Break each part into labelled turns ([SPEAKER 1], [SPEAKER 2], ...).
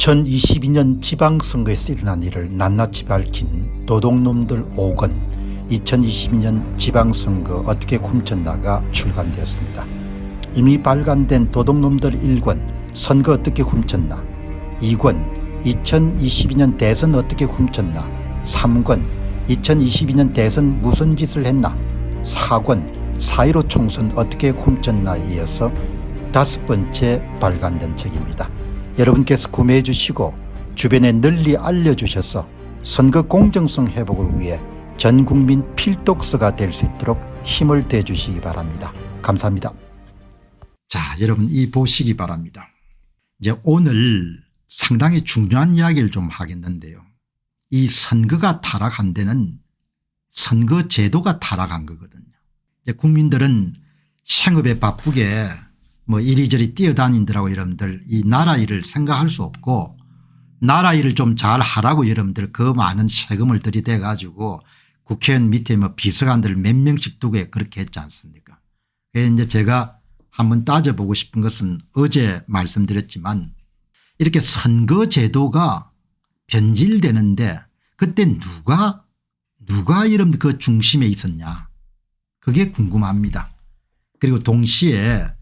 [SPEAKER 1] 2022년 지방선거에서 일어난 일을 낱낱이 밝힌 도둑놈들 5권 2022년 지방선거 어떻게 훔쳤나가 출간되었습니다. 이미 발간된 도둑놈들 1권 선거 어떻게 훔쳤나, 2권 2022년 대선 어떻게 훔쳤나, 3권 2022년 대선 무슨 짓을 했나, 4권 4.15 총선 어떻게 훔쳤나에 이어서 5번째 발간된 책입니다. 여러분께서 구매해 주시고 주변에 널리 알려주셔서 선거 공정성 회복을 위해 전 국민 필독서가 될 수 있도록 힘을 대 주시기 바랍니다. 감사합니다. 자, 여러분 이 보시기 바랍니다. 이제 오늘 상당히 중요한 이야기를 좀 하겠는데요. 이 선거가 타락한 데는 선거 제도가 타락한 거거든요. 이제 국민들은 생업에 바쁘게 뭐 이리저리 뛰어다니더라고 여러분들 이 나라 일을 생각할 수 없고 나라 일을 좀 잘 하라고 여러분들 그 많은 세금을 들이대 가지고 국회의원 밑에 뭐 비서관들 몇 명씩 두고 그렇게 했지 않습니까? 그래서 이제 제가 한번 따져보고 싶은 것은 어제 말씀드렸지만 이렇게 선거 제도가 변질되는데 그때 누가 여러분들 그 중심에 있었냐 그게 궁금합니다. 그리고 동시에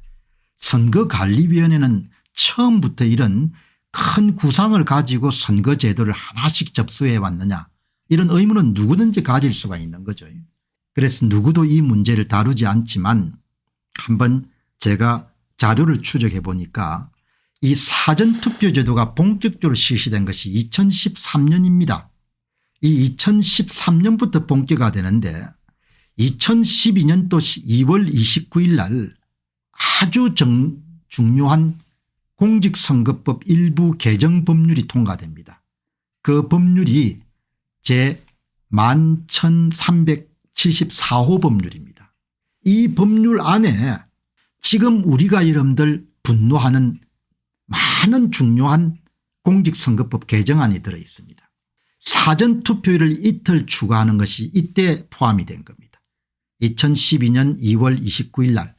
[SPEAKER 1] 선거관리위원회는 처음부터 이런 큰 구상을 가지고 선거제도를 하나씩 접수해 왔느냐 이런 의문은 누구든지 가질 수가 있는 거죠. 그래서 누구도 이 문제를 다루지 않지만 한번 제가 자료를 추적해 보니까 이 사전투표제도가 본격적으로 실시된 것이 2013년입니다. 이 2013년부터 본격화되는데 2012년도 2월 29일 날 아주 중요한 공직선거법 일부 개정 법률이 통과됩니다. 그 법률이 제 11,374호 법률입니다. 이 법률 안에 지금 우리가 여러분들 분노하는 많은 중요한 공직선거법 개정안이 들어 있습니다. 사전투표일을 이틀 추가하는 것이 이때 포함이 된 겁니다. 2012년 2월 29일 날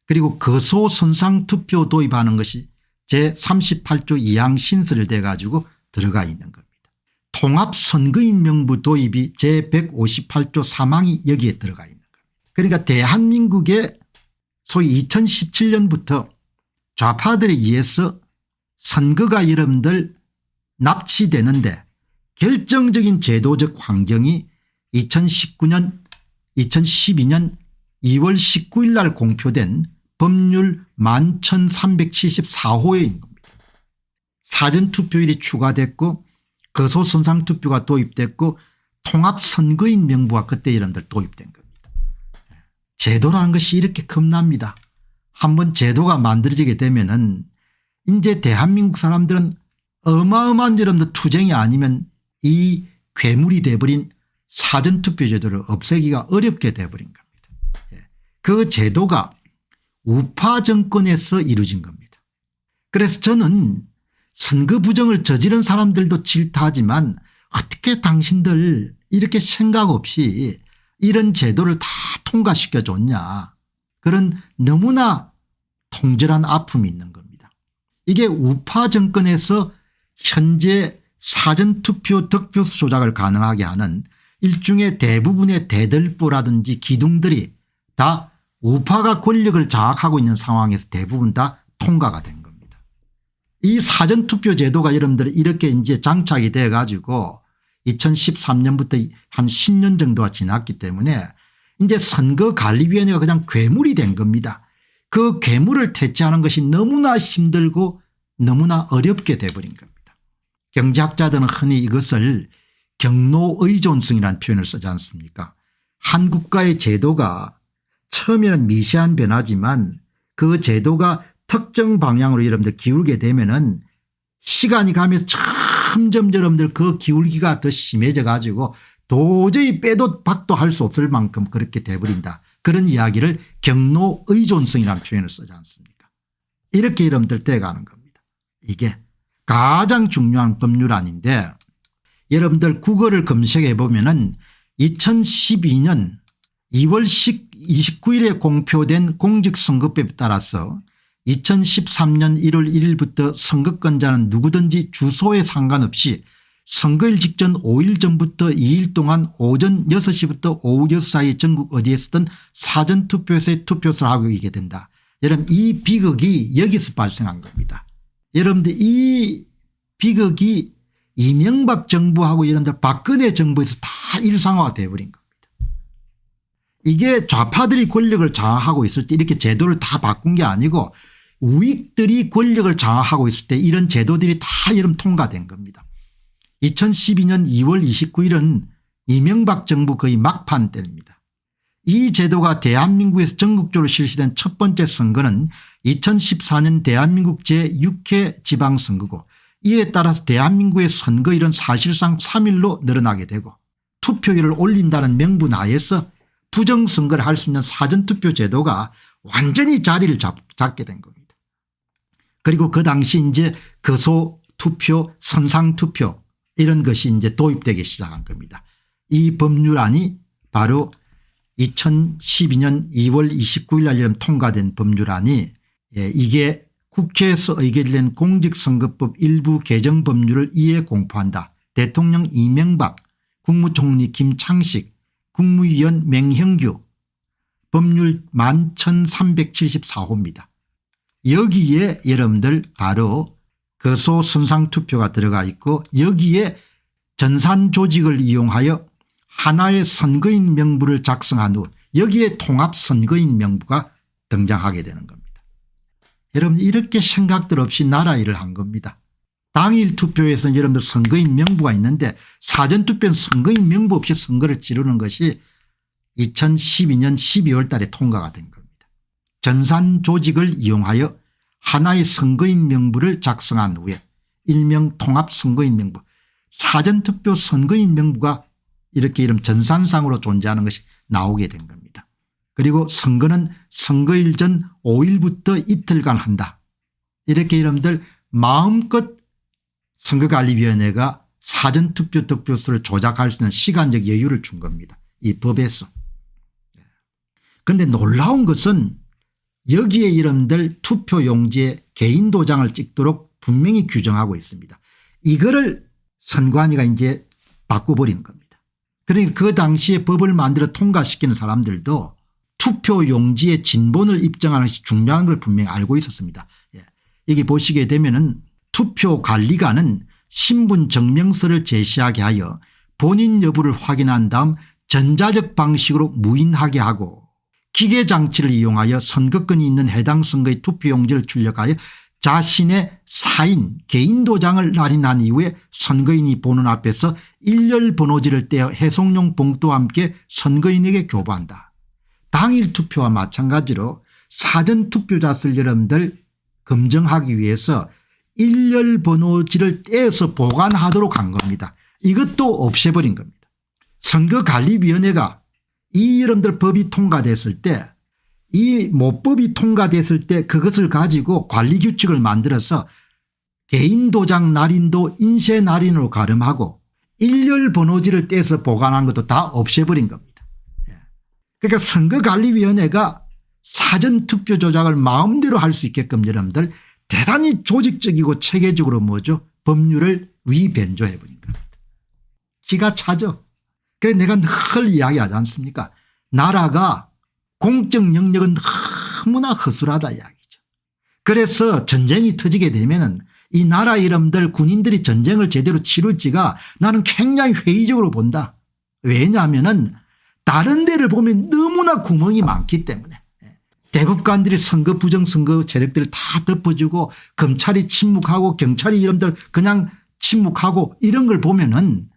[SPEAKER 1] 그리고 거소선상투표 도입하는 것이 제38조 2항 신설을 돼 가지고 들어가 있는 겁니다. 통합선거인 명부 도입이 제158조 3항이 여기에 들어가 있는 겁니다. 그러니까 대한민국의 소위 2017년부터 좌파들에 의해서 선거가 여러분들 납치되는데 결정적인 제도적 환경이 2012년 2월 19일 날 공표된 법률 11,374호인 겁니다. 사전투표일이 추가됐고 거소선상투표가 도입됐고 통합선거인 명부가 그때 여러분들 도입된 겁니다. 제도라는 것이 이렇게 겁납니다. 한번 제도가 만들어지게 되면은 이제 대한민국 사람들은 어마어마한 여러분들 투쟁이 아니면 이 괴물이 돼버린 사전투표제도를 없애기가 어렵게 돼버린 겁니다. 그 제도가 우파 정권에서 이루어진 겁니다. 그래서 저는 선거 부정을 저지른 사람들도 질타하지만 어떻게 당신들 이렇게 생각 없이 이런 제도를 다 통과시켜 줬냐 그런 너무나 통절한 아픔이 있는 겁니다. 이게 우파 정권에서 현재 사전투표 득표수 조작을 가능하게 하는 일종의 대부분의 대들보라든지 기둥들이 다 우파가 권력을 장악하고 있는 상황에서 대부분 다 통과가 된 겁니다. 이 사전투표 제도가 여러분들 이렇게 이제 장착이 돼 가지고 2013년부터 한 10년 정도가 지났기 때문에 이제 선거관리위원회가 그냥 괴물이 된 겁니다. 그 괴물을 퇴치하는 것이 너무나 힘들고 너무나 어렵게 돼버린 겁니다. 경제학자들은 흔히 이것을 경로의존성이라는 표현을 쓰지 않습니까? 한 국가의 제도가 처음에는 미세한 변화지만 그 제도가 특정 방향으로 여러분들 기울게 되면은 시간이 가면서 점점 여러분들 그 기울기가 더 심해져 가지고 도저히 빼도 박도 할 수 없을 만큼 그렇게 돼버린다. 그런 이야기를 경로의존성이라는 표현을 쓰지 않습니까? 이렇게 여러분들 돼가는 겁니다. 이게 가장 중요한 법률안인데 여러분들 국어를 검색해 보면은 2012년 2월 29일에 공표된 공직선거법에 따라서 2013년 1월 1일부터 선거권자는 누구든지 주소에 상관없이 선거일 직전 5일 전부터 2일 동안 오전 6시부터 오후 6시 사이 전국 어디에서든 사전투표소에 투표를 하고 있게 된다. 여러분 이 비극이 여기서 발생한 겁니다. 여러분들 이 비극이 이명박 정부하고 여러분들 박근혜 정부에서 다 일상화가 되어버린 겁니다. 이게 좌파들이 권력을 장악하고 있을 때 이렇게 제도를 다 바꾼 게 아니고 우익들이 권력을 장악하고 있을 때 이런 제도들이 다 여러분 통과된 겁니다. 2012년 2월 29일은 이명박 정부 거의 막판 때입니다. 이 제도가 대한민국에서 전국적으로 실시된 첫 번째 선거는 2014년 대한민국 제6회 지방선거고 이에 따라서 대한민국의 선거일은 사실상 3일로 늘어나게 되고 투표율을 올린다는 명분 하에서 부정선거를 할 수 있는 사전투표 제도가 완전히 자리를 잡게 된 겁니다. 그리고 그 당시 이제 거소투표, 선상투표 이런 것이 이제 도입되기 시작한 겁니다. 이 법률안이 바로 2012년 2월 29일 날 통과된 법률안이 이게 국회에서 의결된 공직선거법 일부 개정 법률을 이에 공포한다. 대통령 이명박, 국무총리 김창식, 국무위원 맹형규 법률 11,374호입니다. 여기에 여러분들 바로 거소 선상투표가 들어가 있고 여기에 전산 조직을 이용하여 하나의 선거인 명부를 작성한 후 여기에 통합 선거인 명부가 등장하게 되는 겁니다. 여러분 이렇게 생각들 없이 나라 일을 한 겁니다. 당일 투표에서는 여러분들 선거인 명부가 있는데 사전투표는 선거인 명부 없이 선거를 치르는 것이 2012년 12월 달에 통과가 된 겁니다. 전산 조직을 이용하여 하나의 선거인 명부를 작성한 후에 일명 통합 선거인 명부 사전투표 선거인 명부가 이렇게 이름 전산상으로 존재하는 것이 나오게 된 겁니다. 그리고 선거는 선거일 전 5일부터 이틀간 한다. 이렇게 여러분들 마음껏 선거관리위원회가 사전투표 득표수를 조작할 수 있는 시간적 여유를 준 겁니다. 이 법에서. 그런데 놀라운 것은 여기에 여러분들 투표용지에 개인 도장을 찍도록 분명히 규정하고 있습니다. 이거를 선관위가 이제 바꿔버리는 겁니다. 그러니까 그 당시에 법을 만들어 통과시키는 사람들도 투표용지의 진본을 입증하는 것이 중요한 걸 분명히 알고 있었습니다. 여기 보시게 되면은 투표관리관은 신분증명서를 제시하게 하여 본인 여부를 확인한 다음 전자적 방식으로 무인하게 하고 기계장치를 이용하여 선거권이 있는 해당 선거의 투표용지를 출력하여 자신의 사인 개인 도장을 날인한 이후에 선거인이 보는 앞에서 일렬 번호지를 떼어 해송용 봉투와 함께 선거인에게 교부한다. 당일 투표와 마찬가지로 사전투표자 수를 여러분들 검증하기 위해서 일렬 번호지를 떼어서 보관하도록 한 겁니다. 이것도 없애버린 겁니다. 선거관리위원회가 이 여러분들 법이 통과됐을 때 이 모법이 통과됐을 때 그것을 가지고 관리규칙을 만들어서 개인 도장 날인도 인쇄 날인으로 가름하고 일렬 번호지를 떼서 보관한 것도 다 없애버린 겁니다. 그러니까 선거관리위원회가 사전투표 조작을 마음대로 할 수 있게끔 여러분들 대단히 조직적이고 체계적으로 뭐죠 법률을 위변조해버린 겁니다. 기가 차죠. 그래서 내가 늘 이야기하지 않습니까? 나라가 공적 영역은 너무나 허술하다 이야기죠. 그래서 전쟁이 터지게 되면은 이 나라 이름들 군인들이 전쟁을 제대로 치룰지가 나는 굉장히 회의적으로 본다. 왜냐하면은 다른 데를 보면 너무나 구멍이 많기 때문에 대법관들이 선거 부정선거 세력들을 다 덮어주고 검찰이 침묵하고 경찰이 이름들 그냥 침묵하고 이런 걸 보면은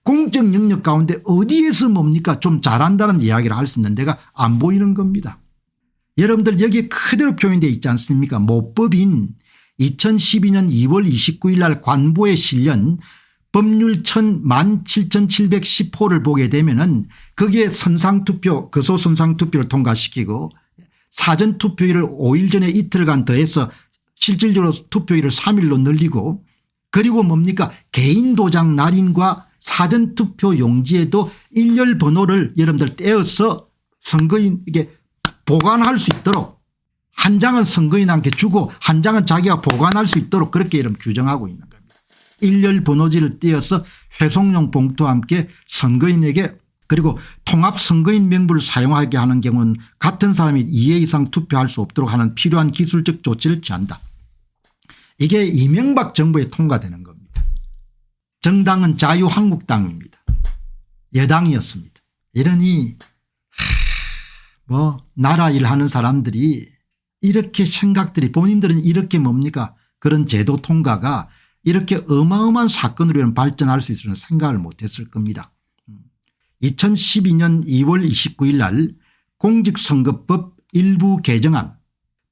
[SPEAKER 1] 공적 영역 가운데 어디에서 뭡니까 좀 잘한다는 이야기를 할 수 있는 데가 안 보이는 겁니다. 여러분들 여기에 그대로 표현되어 있지 않습니까? 모법인 2012년 2월 29일 날 관보에 실린 법률 17,710호를 보게 되면은 거기에 선상투표 거소선상투표를 통과시키고 사전투표일을 5일 전에 이틀간 더해서 실질적으로 투표일을 3일로 늘리고 그리고 뭡니까 개인 도장 날인과 사전투표 용지에도 일렬 번호를 여러분들 떼어서 선거인에게 보관할 수 있도록 한 장은 선거인한테 주고 한 장은 자기가 보관할 수 있도록 그렇게 이름 규정하고 있는 겁니다. 일렬 번호지를 띄어서 회송용 봉투와 함께 선거인에게 그리고 통합 선거인 명부를 사용하게 하는 경우는 같은 사람이 2회 이상 투표할 수 없도록 하는 필요한 기술적 조치를 취한다. 이게 이명박 정부에 통과되는 겁니다. 정당은 자유한국당입니다. 여당이었습니다. 이러니 나라 일하는 사람들이 이렇게 생각들이 본인들은 이렇게 뭡니까 그런 제도 통과가 이렇게 어마어마한 사건으로 발전할 수 있으면 생각을 못했을 겁니다. 2012년 2월 29일 날 공직선거법 일부 개정안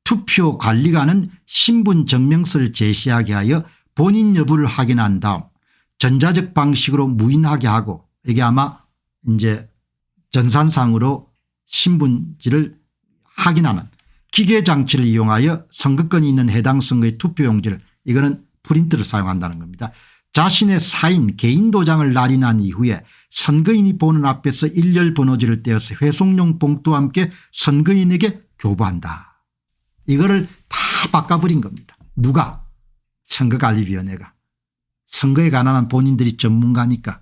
[SPEAKER 1] 투표관리관은 신분증명서를 제시하게 하여 본인 여부를 확인한 다음 전자적 방식으로 무인하게 하고 이게 아마 이제 전산상으로 신분지를 확인하는 기계장치를 이용하여 선거권이 있는 해당 선거의 투표용지를 이거는 프린트를 사용한다는 겁니다. 자신의 사인 개인 도장을 날인한 이후에 선거인이 보는 앞에서 일렬 번호지를 떼어서 회송용 봉투와 함께 선거인에게 교부한다. 이거를 다 바꿔버린 겁니다. 누가? 선거관리위원회가. 선거에 관한 본인들이 전문가니까.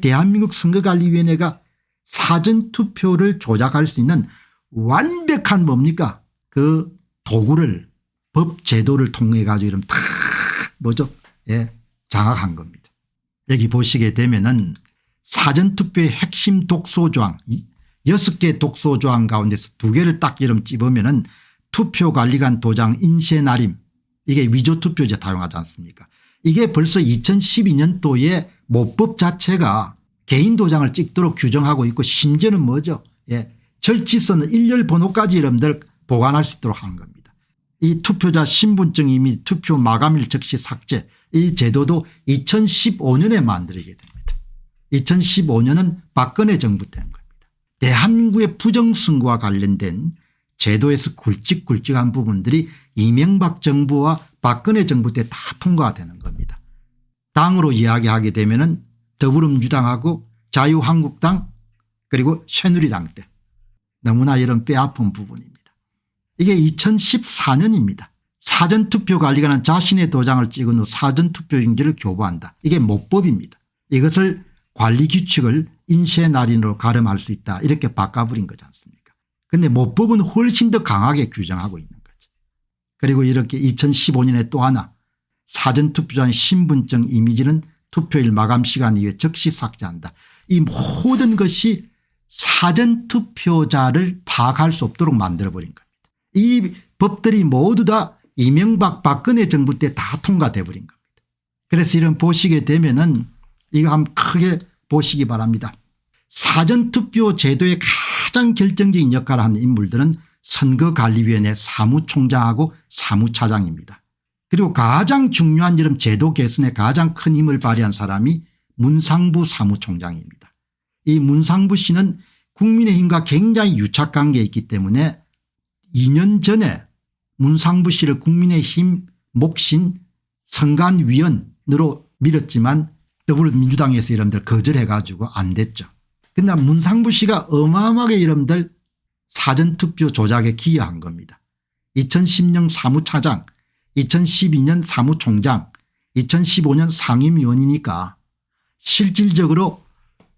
[SPEAKER 1] 대한민국 선거관리위원회가 사전투표를 조작할 수 있는 완벽한 뭡니까 그 도구를 법 제도를 통해 가지고 이런 다 뭐죠 장악한 겁니다. 여기 보시게 되면은 사전투표의 핵심 독소조항 6개 독소조항 가운데서 2개를 딱 이름 찝으면은 투표관리관 도장 인쇄 날임 이게 위조투표제 사용하지 않습니까? 이게 벌써 2012년도에 모법 자체가 개인 도장을 찍도록 규정하고 있고 심지어는 뭐죠? 절치선은 일렬 번호까지 여러분들 보관할 수 있도록 하는 겁니다. 이 투표자 신분증 이미 투표 마감일 즉시 삭제 이 제도도 2015년에 만들게 됩니다. 2015년은 박근혜 정부 때인 겁니다. 대한민국의 부정선거와 관련된 제도에서 굵직굵직한 부분들이 이명박 정부와 박근혜 정부 때 다 통과가 되는 겁니다. 당으로 이야기하게 되면은 더불어민주당하고 자유한국당 그리고 새누리당 때 너무나 이런 뼈아픈 부분입니다. 이게 2014년입니다. 사전투표관리관은 자신의 도장을 찍은 후 사전투표용지를 교부한다. 이게 모법입니다. 이것을 관리규칙을 인쇄날인으로 가름할 수 있다. 이렇게 바꿔버린 거지 않습니까? 그런데 모법은 훨씬 더 강하게 규정하고 있는 거죠. 그리고 이렇게 2015년에 또 하나 사전투표자의 신분증 이미지는 투표일 마감 시간 이후에 즉시 삭제한다. 이 모든 것이 사전투표자를 파악할 수 없도록 만들어버린 겁니다. 이 법들이 모두 다 이명박 박근혜 정부 때 다 통과돼 버린 겁니다. 그래서 이런 보시게 되면은 이거 한번 크게 보시기 바랍니다. 사전투표 제도의 가장 결정적인 역할을 하는 인물들은 선거관리위원회 사무총장하고 사무차장입니다. 그리고 가장 중요한 이런 제도 개선에 가장 큰 힘을 발휘한 사람이 문상부 사무총장입니다. 이 문상부 씨는 국민의힘과 굉장히 유착관계에 있기 때문에 2년 전에 문상부 씨를 국민의힘 목신 선관위원으로 밀었지만 더불어민주당에서 여러분들 거절해 가지고 안 됐죠. 그런데 문상부 씨가 어마어마하게 여러분들 사전투표 조작에 기여한 겁니다. 2010년 사무차장 2012년 사무총장 2015년 상임위원이니까 실질적으로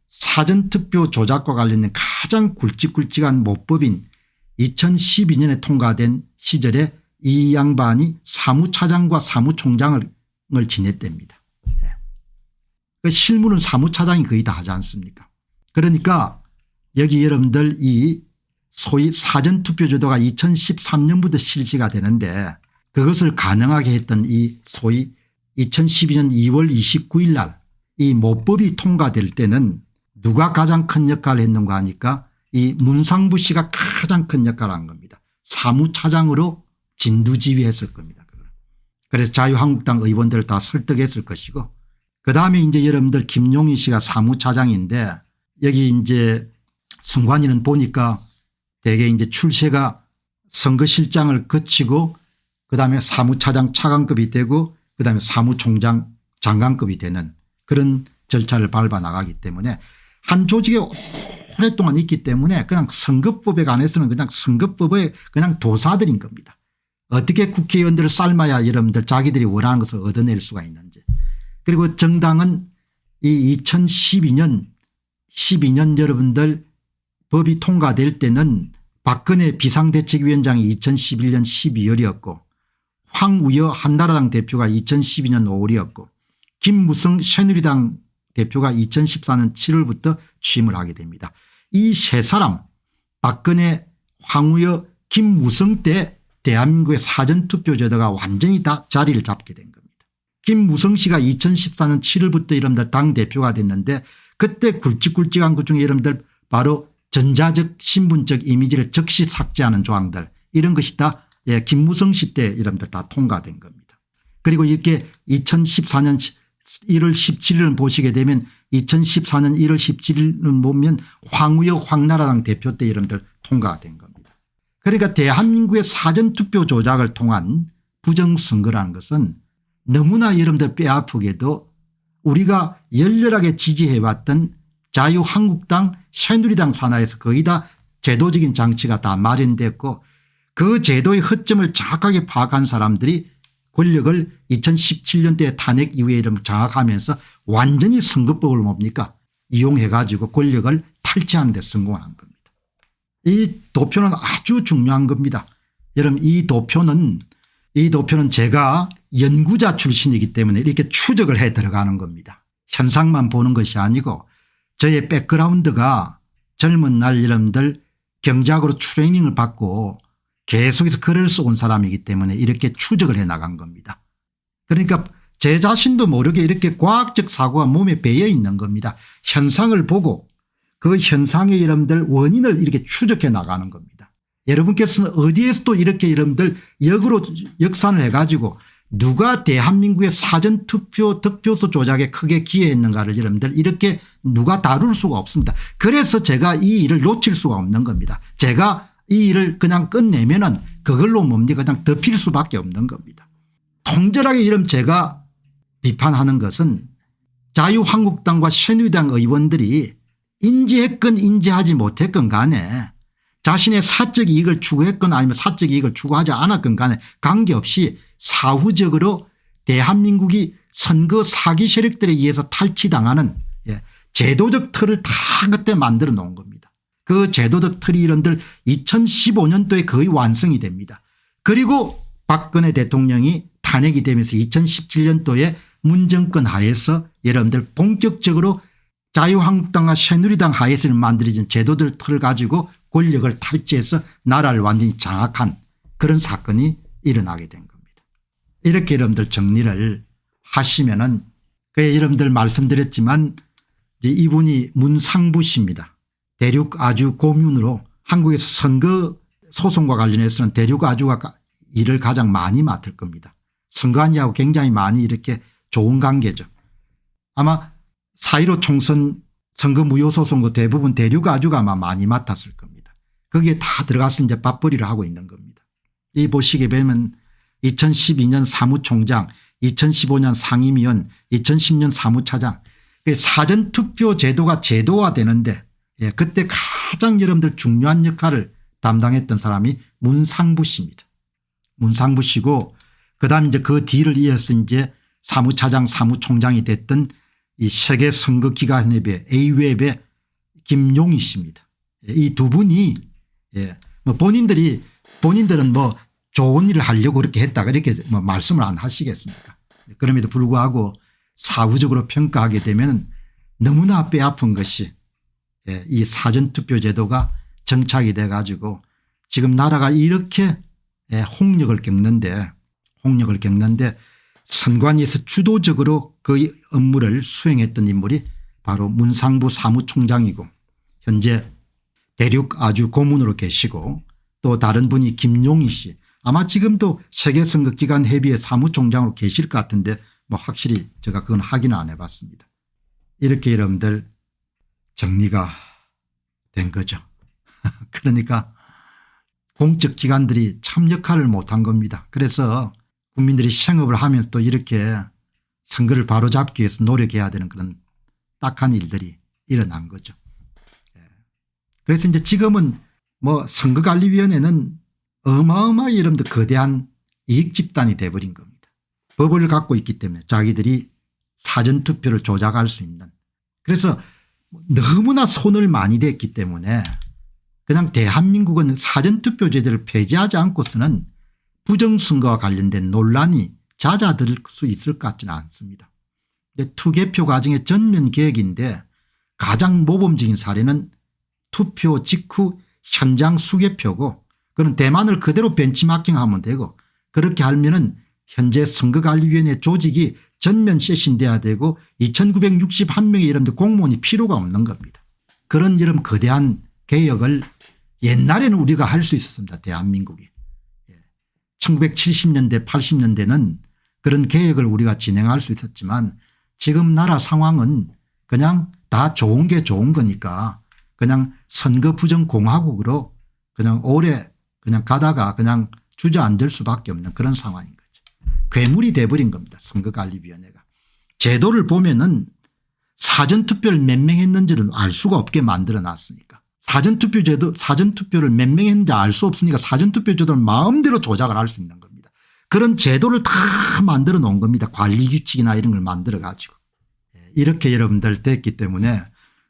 [SPEAKER 1] 사전투표 조작과 관련된 가장 굵직굵직한 모법인 2012년에 통과된 시절에 이 양반이 사무차장과 사무총장을 지냈답니다. 그 실무는 사무차장이 거의 다 하지 않습니까? 그러니까 여기 여러분들 이 소위 사전투표 제도가 2013년부터 실시가 되는데 그것을 가능하게 했던 이 소위 2012년 2월 29일 날 이 모법이 통과될 때는 누가 가장 큰 역할을 했는가 하니까 이 문상부 씨가 가장 큰 역할을 한 겁니다. 사무차장으로 진두지휘했을 겁니다. 그래서 자유한국당 의원들을 다 설득했을 것이고 그다음에 이제 여러분들 김용희 씨가 사무차장인데 여기 이제 선관위는 보니까 대개 이제 출세가 선거실장을 거치고 그다음에 사무차장 차관급이 되고 그다음에 사무총장 장관급이 되는 그런 절차를 밟아 나가기 때문에 한 조직에 오랫동안 있기 때문에 그냥 선거법에 관해서는 그냥 선거법의 그냥 도사들인 겁니다. 어떻게 국회의원들을 삶아야 여러분들 자기들이 원하는 것을 얻어낼 수가 있는지. 그리고 정당은 이 2012년 여러분들 법이 통과될 때는 박근혜 비상대책위원장이 2011년 12월이었고 황우여 한나라당 대표가 2012년 5월이었고 김무성 새누리당 대표가 2014년 7월부터 취임을 하게 됩니다. 이 세 사람 박근혜 황우여 김무성 때 대한민국의 사전투표 제도가 완전히 다 자리를 잡게 된 겁니다. 김무성 씨가 2014년 7월부터 여러분들 당대표가 됐는데 그때 굵직굵직한 것 중에 여러분들 바로 전자적 신분적 이미지를 즉시 삭제하는 조항들 이런 것이 다 김무성 씨 때 여러분들 다 통과된 겁니다. 그리고 이렇게 2014년 1월 17일을 보시게 되면 2014년 1월 17일을 보면 황우여 황나라당 대표 때 여러분들 통과된 겁니다. 그러니까 대한민국의 사전투표 조작을 통한 부정선거라는 것은 너무나 여러분들 뼈아프게도 우리가 열렬하게 지지해왔던 자유한국당 새누리당 산하에서 거의 다 제도적인 장치가 다 마련됐고 그 제도의 허점을 정확하게 파악한 사람들이 권력을 2017년도에 탄핵 이후에 이름을 장악하면서 완전히 선거법을 뭡니까 이용해 가지고 권력을 탈취하는 데 성공한 겁니다. 이 도표는 아주 중요한 겁니다. 여러분 이 도표는 제가 연구자 출신이기 때문에 이렇게 추적을 해 들어가는 겁니다. 현상만 보는 것이 아니고 저의 백그라운드가 젊은 날 여러분들 경제학으로 트레이닝을 받고 계속해서 글을 써온 사람이기 때문에 이렇게 추적을 해 나간 겁니다. 그러니까 제 자신도 모르게 이렇게 과학적 사고가 몸에 배어 있는 겁니다. 현상을 보고 그 현상의 여러분들 원인을 이렇게 추적해 나가는 겁니다. 여러분께서는 어디에서도 이렇게 여러분들 역으로 역산을 해가지고 누가 대한민국의 사전투표 득표수 조작에 크게 기여했는가를 여러분들 이렇게 누가 다룰 수가 없습니다. 그래서 제가 이 일을 놓칠 수가 없는 겁니다. 제가 이 일을 그냥 끝내면은 그걸로 뭡니까 그냥 덮일 수밖에 없는 겁니다. 통절하게 이런 제가 비판하는 것은 자유한국당과 새누리당 의원들이 인지했건 인지하지 못했건 간에 자신의 사적 이익을 추구했건 아니면 사적 이익을 추구하지 않았건 간에 관계없이 사후적으로 대한민국이 선거 사기 세력들에 의해서 탈취당하는 제도적 틀을 다 그때 만들어 놓은 겁니다. 그 제도적 틀이 이런들 2015년도에 거의 완성이 됩니다. 그리고 박근혜 대통령이 탄핵이 되면서 2017년도에 문정권 하에서 여러분들 본격적으로 자유한국당과 새누리당 하에서 만들어진 제도들 틀을 가지고 권력을 탈취해서 나라를 완전히 장악한 그런 사건이 일어나게 된 겁니다. 이렇게 여러분들 정리를 하시면은 그 여러분들 말씀드렸지만 이제 이분이 문상부 씨입니다. 대륙 아주 고문으로 한국에서 선거 소송과 관련해서는 대륙 아주가 일을 가장 많이 맡을 겁니다. 선관위하고 굉장히 많이 이렇게 좋은 관계죠. 아마 4.15 총선 선거 무효소송도 대부분 대륙 아주가 아마 많이 맡았을 겁니다. 거기에 다 들어가서 이제 밥벌이를 하고 있는 겁니다. 이 보시게 되면 2012년 사무총장, 2015년 상임위원, 2010년 사무차장 사전투표 제도가 제도화되는데 그때 가장 여러분들 중요한 역할을 담당했던 사람이 문상부 씨입니다. 문상부 씨고 그다음 이제 그 뒤를 이어서 이제 사무차장 사무총장이 됐던 이 세계선거기관협회 A웹의 김용희 씨입니다. 이 두 분이 뭐 본인들은 뭐 좋은 일을 하려고 그렇게 했다 이렇게 뭐 말씀을 안 하시겠습니까? 그럼에도 불구하고 사후적으로 평가하게 되면 너무나 뼈아픈 것이 이 사전투표 제도가 정착이 돼 가지고 지금 나라가 이렇게 홍역을 겪는데 선관위에서 주도적으로 그 업무를 수행했던 인물이 바로 문상부 사무총장이고 현재 대륙 아주 고문으로 계시고 또 다른 분이 김용희 씨 아마 지금도 세계선거기관협의회 사무총장으로 계실 것 같은데 뭐 확실히 제가 그건 확인을 안 해봤습니다. 이렇게 여러분들 정리가 된 거죠. 그러니까 공적 기관들이 참 역할을 못한 겁니다. 그래서 국민들이 생업을 하면서도 이렇게 선거를 바로잡기 위해서 노력해야 되는 그런 딱한 일들이 일어난 거죠. 그래서 이제 지금은 뭐 선거관리위원회는 어마어마하게 여러분들 거대한 이익 집단이 돼버린 겁니다. 법을 갖고 있기 때문에 자기들이 사전투표를 조작할 수 있는. 그래서 너무나 손을 많이 댔기 때문에 그냥 대한민국은 사전투표제도를 폐지하지 않고서는 부정선거와 관련된 논란이 잦아들 수 있을 것 같지는 않습니다. 투개표 과정의 전면 개혁인데 가장 모범적인 사례는 투표 직후 현장 수개표고, 그런 대만을 그대로 벤치마킹하면 되고, 그렇게 하면은 현재 선거관리위원회 조직이 전면 쇄신돼야 되고 2961명의 여러분들 공무원이 필요가 없는 겁니다. 그런 여러분 거대한 개혁을 옛날에는 우리가 할 수 있었습니다. 대한민국이. 1970년대 80년대는 그런 개혁을 우리가 진행할 수 있었지만 지금 나라 상황은 그냥 다 좋은 게 좋은 거니까 그냥 선거 부정 공화국으로 그냥 오래 그냥 가다가 그냥 주저앉을 수밖에 없는 그런 상황인 거죠. 괴물이 돼버린 겁니다. 선거관리위원회가. 제도를 보면은 사전투표를 몇 명 했는지를 알 수가 없게 만들어 놨으니까. 사전투표제도 사전투표를 몇 명 했는지 알 수 없으니까 사전투표제도를 마음대로 조작을 할 수 있는 겁니다. 그런 제도를 다 만들어 놓은 겁니다. 관리규칙이나 이런 걸 만들어 가지고. 이렇게 여러분들 됐기 때문에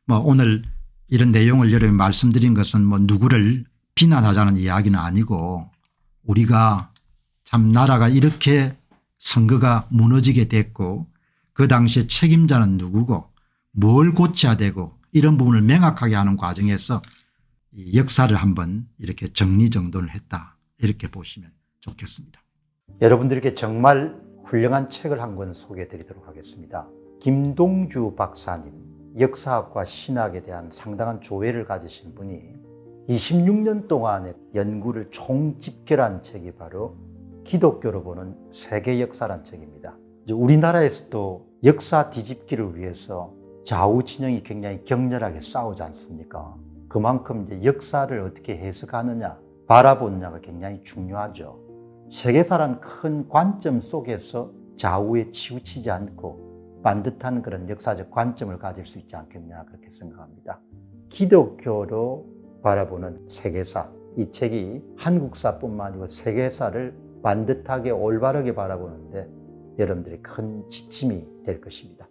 [SPEAKER 1] 뭐 오늘 이런 내용을 여러분이 말씀드린 것은 뭐 누구를 비난하자는 이야기는 아니고 우리가 참 나라가 이렇게 선거가 무너지게 됐고 그 당시에 책임자는 누구고 뭘 고쳐야 되고 이런 부분을 명확하게 하는 과정에서 이 역사를 한번 이렇게 정리정돈을 했다, 이렇게 보시면 좋겠습니다. 여러분들에게 정말 훌륭한 책을 한 권 소개해 드리도록 하겠습니다. 김동주 박사님, 역사학과 신학에 대한 상당한 조예를 가지신 분이 26년 동안의 연구를 총집결한 책이 바로 기독교로 보는 세계 역사란 책입니다. 우리나라에서도 역사 뒤집기를 위해서 좌우 진영이 굉장히 격렬하게 싸우지 않습니까? 그만큼 이제 역사를 어떻게 해석하느냐, 바라보느냐가 굉장히 중요하죠. 세계사란 큰 관점 속에서 좌우에 치우치지 않고 반듯한 그런 역사적 관점을 가질 수 있지 않겠냐, 그렇게 생각합니다. 기독교로 바라보는 세계사, 이 책이 한국사뿐만 아니고 세계사를 반듯하게 올바르게 바라보는데 여러분들이 큰 지침이 될 것입니다.